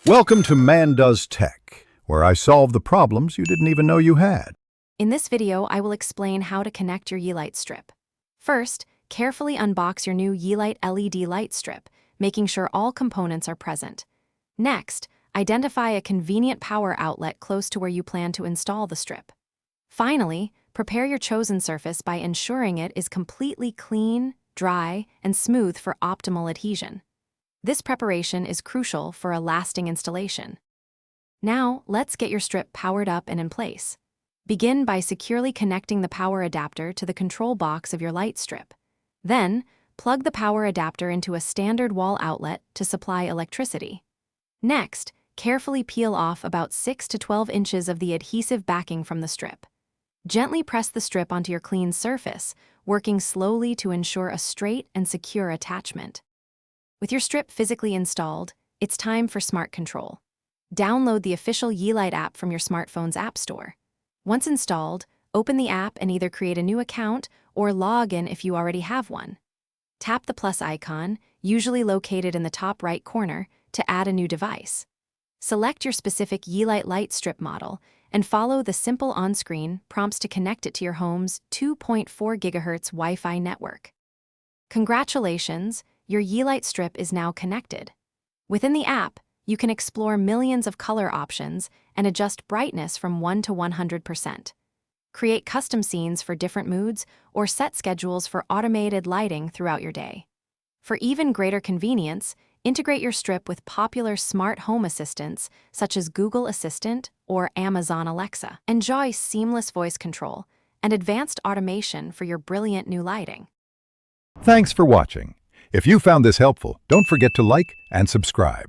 Welcome to Man Does Tech, where I solve the problems you didn't even know you had. In this video, I will explain how to connect your Yeelight strip. First, carefully unbox your new Yeelight LED light strip, making sure all components are present. Next, identify a convenient power outlet close to where you plan to install the strip. Finally, prepare your chosen surface by ensuring it is completely clean, dry, and smooth for optimal adhesion. This preparation is crucial for a lasting installation. Now, let's get your strip powered up and in place. Begin by securely connecting the power adapter to the control box of your light strip. Then, plug the power adapter into a standard wall outlet to supply electricity. Next, carefully peel off about 6 to 12 inches of the adhesive backing from the strip. Gently press the strip onto your clean surface, working slowly to ensure a straight and secure attachment. With your strip physically installed, it's time for smart control. Download the official Yeelight app from your smartphone's app store. Once installed, open the app and either create a new account or log in if you already have one. Tap the plus icon, usually located in the top right corner, to add a new device. Select your specific Yeelight light strip model and follow the simple on-screen prompts to connect it to your home's 2.4 GHz Wi-Fi network. Congratulations, your Yeelight strip is now connected. Within the app, you can explore millions of color options and adjust brightness from 1 to 100%. Create custom scenes for different moods or set schedules for automated lighting throughout your day. For even greater convenience, integrate your strip with popular smart home assistants such as Google Assistant or Amazon Alexa. Enjoy seamless voice control and advanced automation for your brilliant new lighting. Thanks for watching. If you found this helpful, don't forget to like and subscribe.